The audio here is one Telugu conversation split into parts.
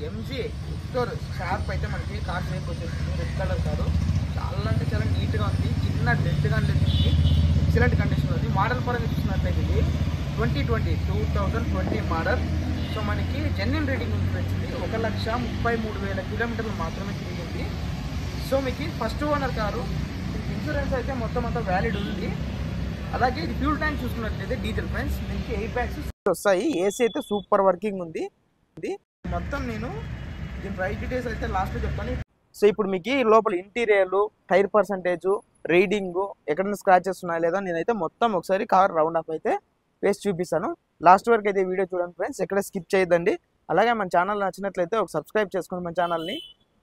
ఎంజీ విక్టోర్ షార్ప్ అయితే మనకి కార్ రేపు వచ్చేసింది. రెడ్ కలర్ కారు చాలా అంటే చాలా నీట్గా ఉంది. చిన్న డెంట్ కానీ లేదు, ఎక్సలెంట్ కండిషన్ ఉంది. మోడల్ పరంగా చూసినట్లయితే ఇది 2020 మోడల్. సో మనకి జెన్యున్ రేటింగ్ వచ్చింది. 1,33,000 కిలోమీటర్లు మాత్రమే తిరిగింది. సో మీకు ఫస్ట్ ఓనర్ కారు, ఇన్సూరెన్స్ అయితే మొత్తం అంతా వ్యాలిడ్ ఉంది. అలాగే ఇది ఫ్యూల్ ట్యాంక్ చూసుకున్నట్లయితే డీజిల్ ఫ్రెండ్స్, దీనికి 8 బ్యాగ్స్ వస్తాయి. ఏసీ అయితే సూపర్ వర్కింగ్ ఉంది. ఇది మొత్తం నేను దీని ప్రైస్ డీటెయిల్స్ అయితే లాస్ట్లో చెప్తాను. సో ఇప్పుడు మీకు లోపల ఇంటీరియర్లు, టైర్ పర్సంటేజ్, రీడింగ్, ఎక్కడైనా స్క్రాచెస్ ఉన్నాయా లేదా నేనైతే మొత్తం ఒకసారి కార్ రౌండ్ అప్ అయితే వేసి చూపిస్తాను. లాస్ట్ వరకు అయితే వీడియో చూడండి ఫ్రెండ్స్, ఎక్కడ స్కిప్ చేయొద్దండి. అలాగే మన ఛానల్ నచ్చినట్లయితే ఒక సబ్స్క్రైబ్ చేసుకుని మన ఛానల్ని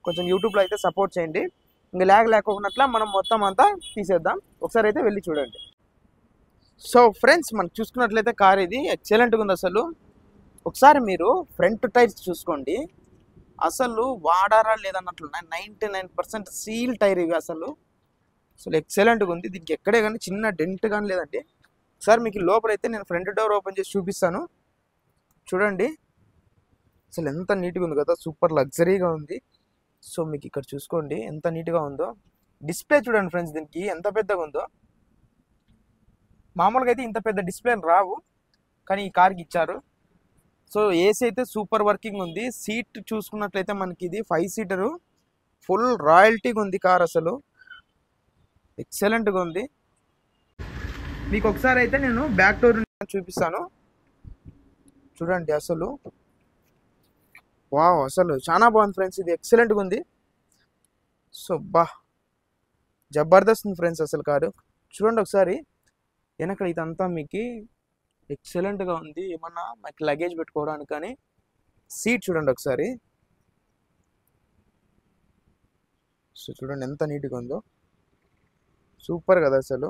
కొంచెం యూట్యూబ్లో అయితే సపోర్ట్ చేయండి. ఇంకా ల్యాగ్ లేకున్నట్ల మనం మొత్తం అంతా తీసేద్దాం. ఒకసారి అయితే వెళ్ళి చూడండి. సో ఫ్రెండ్స్ మనం చూసుకున్నట్లయితే కార్ ఇది ఎక్సలెంట్గా ఉంది. అసలు ఒకసారి మీరు ఫ్రంట్ టైర్స్ చూసుకోండి, అసలు వాడారా లేదన్నట్లున్నాయి. 99% సీల్ టైర్ ఇవి. అసలు ఎక్సలెంట్గా ఉంది. దీనికి ఎక్కడే కానీ చిన్న డెంట్ కానీ లేదండి. ఒకసారి మీకు లోపలైతే నేను ఫ్రంట్ డోర్ ఓపెన్ చేసి చూపిస్తాను. చూడండి అసలు ఎంత నీట్గా ఉంది కదా, సూపర్ లగ్జరీగా ఉంది. సో మీకు ఇక్కడ చూసుకోండి ఎంత నీట్గా ఉందో. డిస్ప్లే చూడండి ఫ్రెండ్స్, దీనికి ఎంత పెద్దగా ఉందో. మామూలుగా అయితే ఇంత పెద్ద డిస్ప్లేలు రావు, కానీ ఈ కార్కి ఇచ్చారు. సో ఏసీ అయితే సూపర్ వర్కింగ్ ఉంది. సీట్ చూసుకున్నట్లయితే మనకి ఇది 5 సీటరు, ఫుల్ రాయల్టీగా ఉంది కార్. అసలు ఎక్సలెంట్గా ఉంది. మీకు ఒకసారి అయితే నేను బ్యాక్ డోర్ చూపిస్తాను. చూడండి అసలు వావ్, అసలు చాలా బాగుంది ఫ్రెండ్స్. ఇది ఎక్సలెంట్గా ఉంది. సో జబర్దస్త్ ఉంది ఫ్రెండ్స్ అసలు కారు. చూడండి ఒకసారి వెనక ఇదంతా మీకు ఎక్సలెంట్గా ఉంది. ఏమన్నా మనకి లగేజ్ పెట్టుకోవడానికి కానీ. సీట్ చూడండి ఒకసారి. సో చూడండి ఎంత నీట్గా ఉందో, సూపర్ కదా అసలు.